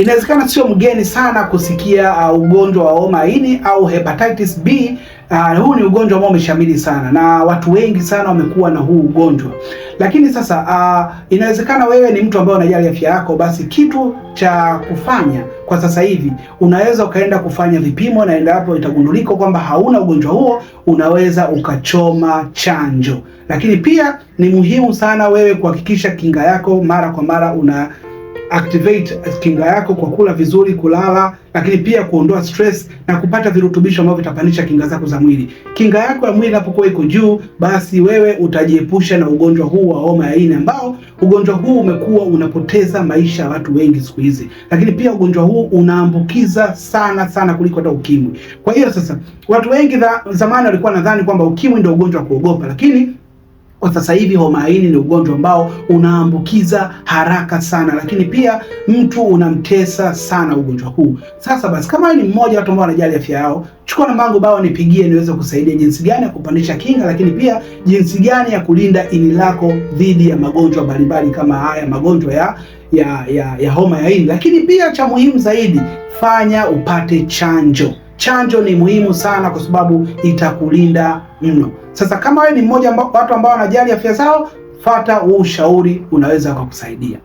Inawezekana sio mgeni sana kusikia ugonjwa wa homa ya ini au hepatitis B. Huu ni ugonjwa ambao umeshamiri sana na watu wengi sana wamekuwa na huu ugonjwa. Lakini sasa inawezekana wewe ni mtu ambaye unajali afya yako, basi kitu cha kufanya kwa sasa hivi unaweza ukaenda kufanya vipimo, na endapo itagundulika kwamba hauna ugonjwa huo, unaweza ukachoma chanjo. Lakini pia ni muhimu sana wewe kuhakikisha kinga yako mara kwa mara una activate kinga yako kwa kula vizuri, kulala, lakini pia kuondoa stress na kupata virutubisho ambavyo vitapandisha kinga zako za mwili. Kinga yako ya mwili inapokuwa iko juu, basi wewe utajiepusha na ugonjwa huu wa homa ya ini, ambao ugonjwa huu umekuwa unapoteza maisha ya watu wengi siku hizi. Lakini pia ugonjwa huu unaambukiza sana kuliko hata ukimwi. Kwa hiyo sasa watu wengi zamani walikuwa nadhani kwamba ukimwi ndio ugonjwa wa kuogopa, lakini kwa sasa hivi homa ya ini ni ugonjwa ambao unaambukiza haraka sana, lakini pia mtu unamtesa sana ugonjwa huu. Sasa basi, kama ni mmoja wa watu ambao wanajali afya yao, chukua namba yangu bao nipigie niweze kusaidia jinsi gani ya kupandisha kinga, lakini pia jinsi gani ya kulinda ini lako dhidi ya magonjwa mbalimbali kama haya magonjwa ya homa ya ini. Lakini pia cha muhimu zaidi, fanya upate chanjo. Chanjo ni muhimu sana kwa sababu itakulinda mno. Sasa kama wewe ni mmoja watu ambao wanajali afya zao, fuata huu ushauri, unaweza kukusaidia.